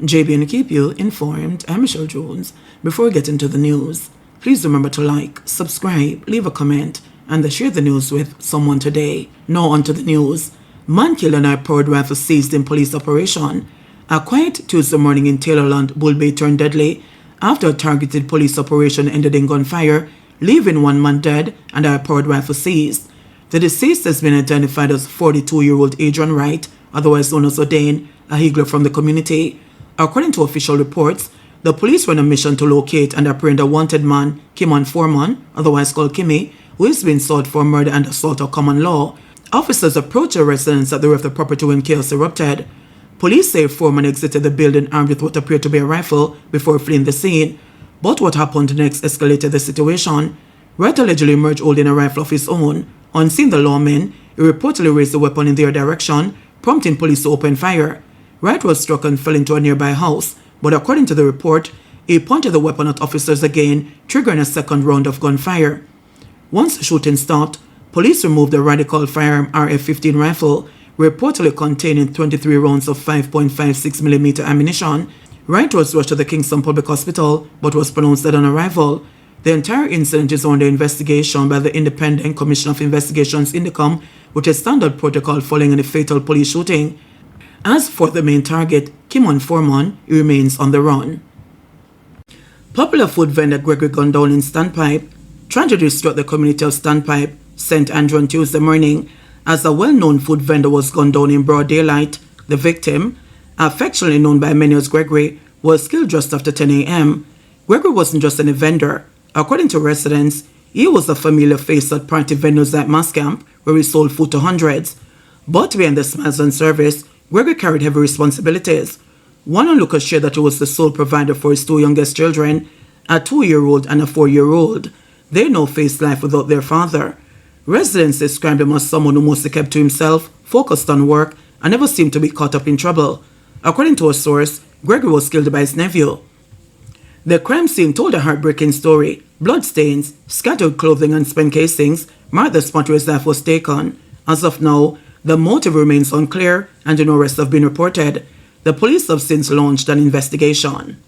JBNN keep you informed. I'm Michelle Jones. Before we get into the news, please remember to like, subscribe, leave a comment, and share the news with someone today. Now on to the news. Man killed and high-powered rifle seized in police operation. A quiet Tuesday morning in Taylorland, Bull Bay turned deadly after a targeted police operation ended in gunfire, leaving one man dead and a high-powered rifle seized. The deceased has been identified as 42-year-old Adrian Wright, otherwise known as O'Dane, a higgler from the community. According to official reports, the police were on a mission to locate and apprehend a wanted man, Kimon Foreman, otherwise called Kimmy, who is being sought for murder and assault of common law. Officers approached the residence at the rear of the property when chaos erupted. Police say Foreman exited the building armed with what appeared to be a rifle before fleeing the scene. But what happened next escalated the situation. Wright allegedly emerged holding a rifle of his own. On seeing the lawmen, he reportedly raised the weapon in their direction, prompting police to open fire. Wright was struck and fell into a nearby house, but according to the report, he pointed the weapon at officers again, triggering a second round of gunfire. Once the shooting stopped, police removed the radical firearm RF-15 rifle, reportedly containing 23 rounds of 5.56mm ammunition. Wright was rushed to the Kingston Public Hospital, but was pronounced dead on arrival. The entire incident is under investigation by the Independent Commission of Investigations INDECOM, with a standard protocol following the fatal police shooting. As for the main target, Kimon Foreman, he remains on the run. Popular food vendor Gregory gunned down in Standpipe. Tragedy struck the community of Standpipe, St. Andrew on Tuesday morning, as a well-known food vendor was gunned down in broad daylight. The victim, affectionately known by many as Gregory, was killed just after 10 a.m. Gregory wasn't just any vendor. According to residents, he was a familiar face at party venues like Mass Camp, where he sold food to hundreds. But behind the smiles and service, Gregory carried heavy responsibilities. One onlooker shared that he was the sole provider for his two youngest children, a 2-year-old and a 4-year-old. They now faced life without their father. Residents described him as someone who mostly kept to himself, focused on work, and never seemed to be caught up in trouble. According to a source, Gregory was killed by his nephew. The crime scene told a heartbreaking story. Bloodstains, scattered clothing, and spent casings marked the spot where his life was taken. As of now, the motive remains unclear and no arrests have been reported. The police have since launched an investigation.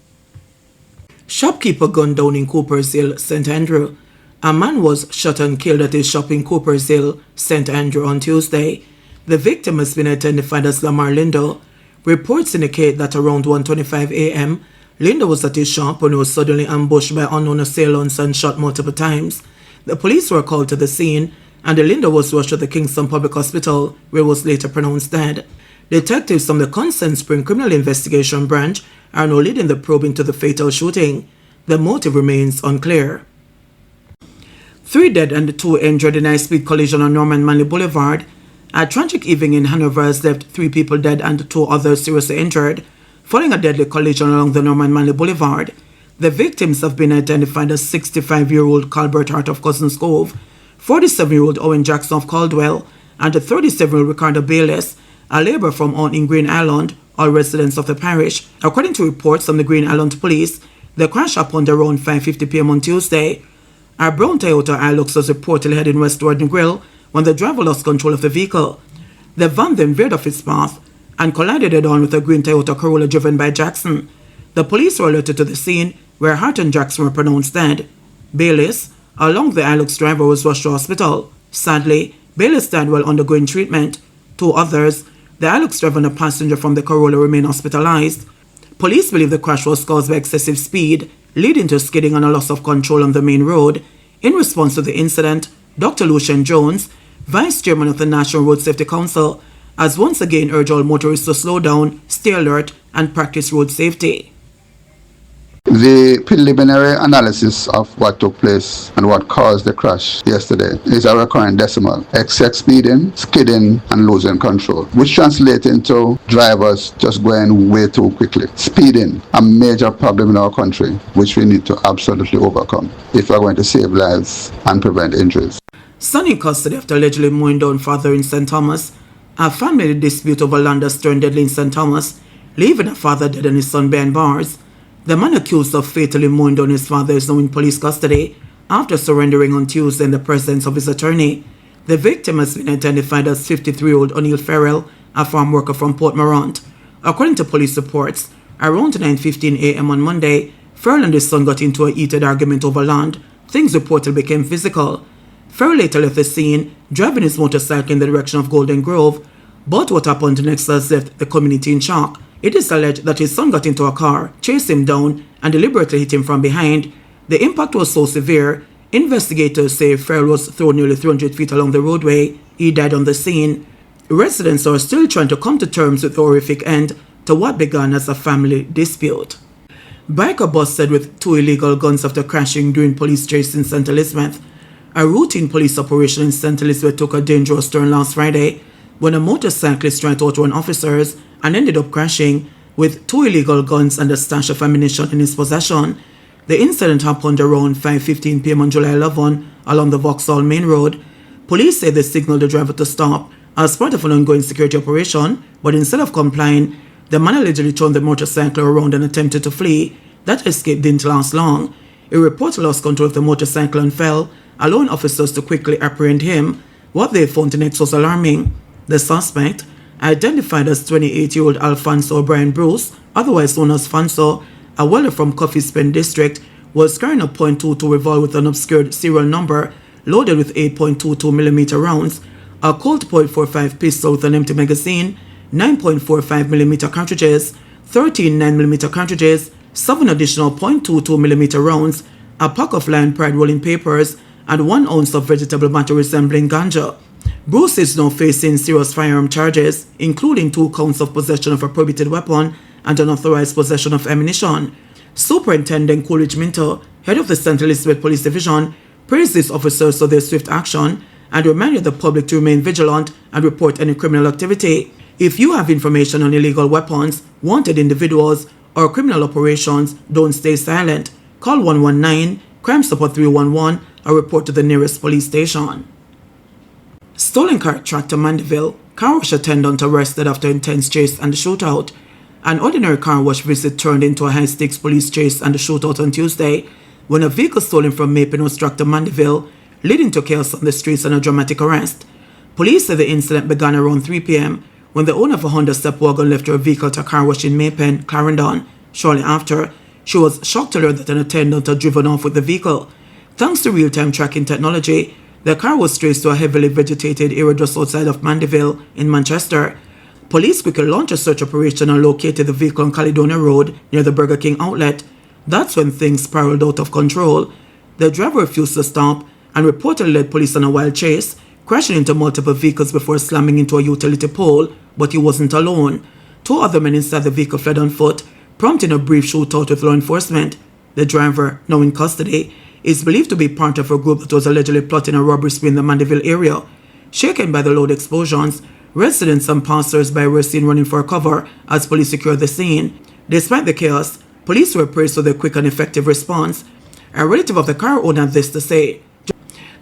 Shopkeeper gunned down in Coopers Hill, St. Andrew. A man was shot and killed at his shop in Coopers Hill, St. Andrew on Tuesday. The victim has been identified as Lamar Lindo. Reports indicate that around 1:25 a.m., Lindo was at his shop when he was suddenly ambushed by unknown assailants and shot multiple times. The police were called to the scene, and Lindo was rushed to the Kingston Public Hospital, where he was later pronounced dead. Detectives from the Consent Spring Criminal Investigation Branch are now leading the probe into the fatal shooting. The motive remains unclear. 3 dead and 2 injured in a high-speed collision on Norman Manley Boulevard. A tragic evening in Hanover has left 3 people dead and 2 others seriously injured, following a deadly collision along the Norman Manley Boulevard. The victims have been identified as 65-year-old Colbert Hart of Cousins Cove, 47-year-old Owen Jackson of Caldwell, and the 37-year-old Ricardo Bayless, a laborer from on in Green Island, all residents of the parish. According to reports from the Green Island Police, the crash happened around 5:50 p.m. on Tuesday. A brown Toyota Hilux was reportedly heading westward in Grill when the driver lost control of the vehicle. The van then veered off its path and collided head-on with a green Toyota Corolla driven by Jackson. The police were alerted to the scene, where Hart and Jackson were pronounced dead. Bayless, along the Hilux driver, was rushed to hospital. Sadly, Bayless died while undergoing treatment. 2 others, the Hilux driver and a passenger from the Corolla, remain hospitalized. Police believe the crash was caused by excessive speed, leading to skidding and a loss of control on the main road. In response to the incident, Dr. Lucian Jones, Vice Chairman of the National Road Safety Council, has once again urged all motorists to slow down, stay alert, and practice road safety. The preliminary analysis of what took place and what caused the crash yesterday is a recurrent decimal: excess speeding, skidding, and losing control, which translates into drivers just going way too quickly. Speeding, a major problem in our country, which we need to absolutely overcome if we're going to save lives and prevent injuries. Son in custody after allegedly mowing down father in St. Thomas. A family dispute over land has turned deadly in St. Thomas, leaving a father dead and his son behind bars. The man accused of fatally mowing down his father is now in police custody after surrendering on Tuesday in the presence of his attorney. The victim has been identified as 53-year-old O'Neill Farrell, a farm worker from Port Morant. According to police reports, Around 9:15 a.m. on Monday, Farrell and his son got into a heated argument over land. Things reportedly became physical. Farrell later left the scene, driving his motorcycle in the direction of Golden Grove, but what happened next has left the community in shock. It is alleged that his son got into a car, chased him down, and deliberately hit him from behind. The impact was so severe, investigators say Farrell was thrown nearly 300 feet along the roadway. He died on the scene. Residents are still trying to come to terms with the horrific end to what began as a family dispute. Biker busted with 2 illegal guns after crashing during police chase in St. Elizabeth. A routine police operation in St. Elizabeth took a dangerous turn last Friday when a motorcyclist tried to outrun officers and ended up crashing with 2 illegal guns and a stash of ammunition in his possession. The incident happened around 5:15 p.m. on July 11 along the Vauxhall Main Road. Police say they signaled the driver to stop as part of an ongoing security operation, but instead of complying, the man allegedly turned the motorcycle around and attempted to flee. That escape didn't last long. A reporter lost control of the motorcycle and fell, allowing officers to quickly apprehend him. What they found next was alarming. The suspect, identified as 28-year-old Alfonso O'Brien Bruce, otherwise known as Fanso, a welder from Coffee's Pen District, was carrying a .22 revolver with an obscured serial number loaded with 8.22mm rounds, a Colt .45 pistol with an empty magazine, 9.45mm cartridges, 13 9mm cartridges, 7 additional .22mm rounds, a pack of Lion Pride rolling papers, and 1 ounce of vegetable matter resembling ganja. Bruce is now facing serious firearm charges, including 2 counts of possession of a prohibited weapon and unauthorized possession of ammunition. Superintendent Coolidge Minto, head of the St. Elizabeth Police Division, praised these officers for their swift action and reminded the public to remain vigilant and report any criminal activity. If you have information on illegal weapons, wanted individuals, or criminal operations, don't stay silent. Call 119, Crime Support 311, or report to the nearest police station. Stolen car tracked to Mandeville. Car wash attendant arrested after intense chase and shootout. An ordinary car wash visit turned into a high-stakes police chase and shootout on Tuesday when a vehicle stolen from Maple was tracked to Mandeville, leading to chaos on the streets and a dramatic arrest. Police say the incident began around 3 p.m. when the owner of a Honda step wagon left her vehicle at a car wash in Maypen, Clarendon. Shortly after, she was shocked to learn that an attendant had driven off with the vehicle. Thanks to real-time tracking technology, the car was traced to a heavily vegetated area just outside of Mandeville in Manchester. Police quickly launched a search operation and located the vehicle on Caledonia Road near the Burger King outlet. That's when things spiraled out of control. The driver refused to stop and reportedly led police on a wild chase, crashing into multiple vehicles before slamming into a utility pole, but he wasn't alone. 2 other men inside the vehicle fled on foot, prompting a brief shootout with law enforcement. The driver, now in custody, is believed to be part of a group that was allegedly plotting a robbery spree in the Mandeville area. Shaken by the loud explosions, residents and passers-by were seen running for cover as police secured the scene. Despite the chaos, police were praised for their quick and effective response. A relative of the car owner had this to say: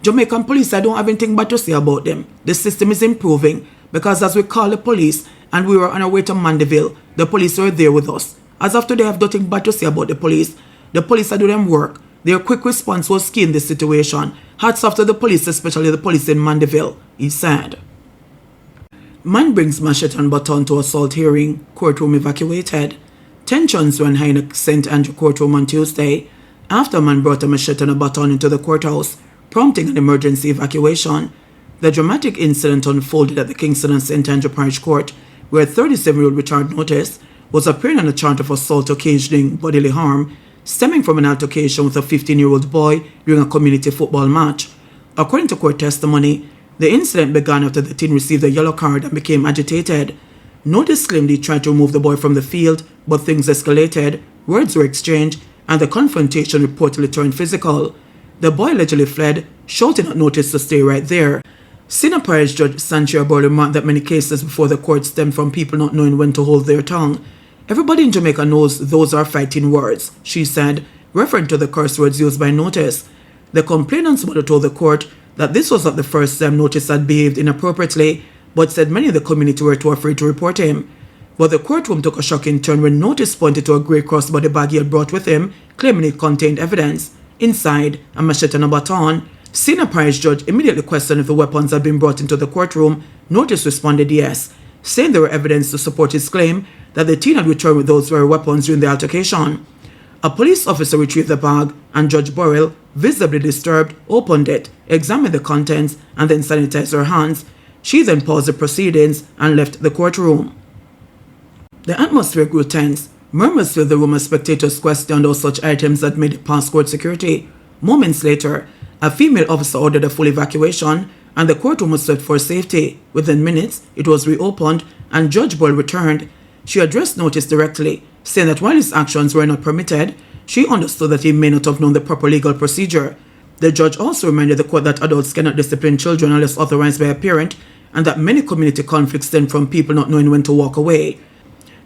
Jamaican police, I don't have anything bad to say about them. The system is improving because as we called the police and we were on our way to Mandeville, the police were there with us. As of today, I have nothing bad to say about the police. The police are doing them work. Their quick response was key in this situation. Hats off to the police, especially the police in Mandeville, he said. Man brings mashet and baton to assault hearing, courtroom evacuated. Tensions ran high in St. Andrew courtroom on Tuesday after a man brought a machete and a baton into the courthouse, prompting an emergency evacuation. The dramatic incident unfolded at the Kingston and St. Andrew Parish Court, where 37-year-old Richard Notice was appearing on a charge of assault occasioning bodily harm, stemming from an altercation with a 15-year-old boy during a community football match. According to court testimony, the incident began after the teen received a yellow card and became agitated. Notice claimed he tried to remove the boy from the field, but things escalated, words were exchanged, and the confrontation reportedly turned physical. The boy allegedly fled, shouting at Notice to stay right there. Senior Parish Judge Sanchia Ball remarked that many cases before the court stem from people not knowing when to hold their tongue. Everybody in Jamaica knows those are fighting words, she said, referring to the curse words used by Notice. The complainant's mother told the court that this was not the first time Notice had behaved inappropriately, but said many in the community were too afraid to report him. But the courtroom took a shocking turn when Notice pointed to a grey crossbody bag he had brought with him, claiming it contained evidence. Inside, a machete and a baton. Senior Parish Judge immediately questioned if the weapons had been brought into the courtroom. Notice responded yes, saying there were evidence to support his claim that the teen had returned with those very weapons during the altercation. A police officer retrieved the bag, and Judge Burrell, visibly disturbed, opened it, examined the contents, and then sanitized her hands. She then paused the proceedings and left the courtroom. The atmosphere grew tense. Murmurs filled the room as spectators questioned how such items had made it past court security. Moments later, a female officer ordered a full evacuation, and the courtroom was swept for safety. Within minutes, it was reopened, and Judge Burrell returned. She addressed Notice directly, saying that while his actions were not permitted, she understood that he may not have known the proper legal procedure. The judge also reminded the court that adults cannot discipline children unless authorized by a parent, and that many community conflicts stem from people not knowing when to walk away.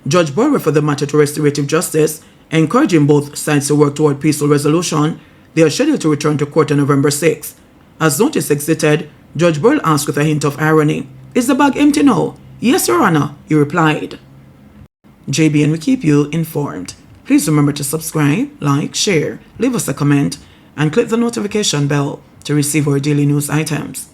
Judge Burrell referred the matter to restorative justice, encouraging both sides to work toward peaceful resolution. They are scheduled to return to court on November 6. As Notice exited, Judge Burrell asked with a hint of irony, "Is the bag empty now?" "Yes, Your Honor," he replied. JBN will keep you informed. Please remember to subscribe, like, share, leave us a comment, and click the notification bell to receive our daily news items.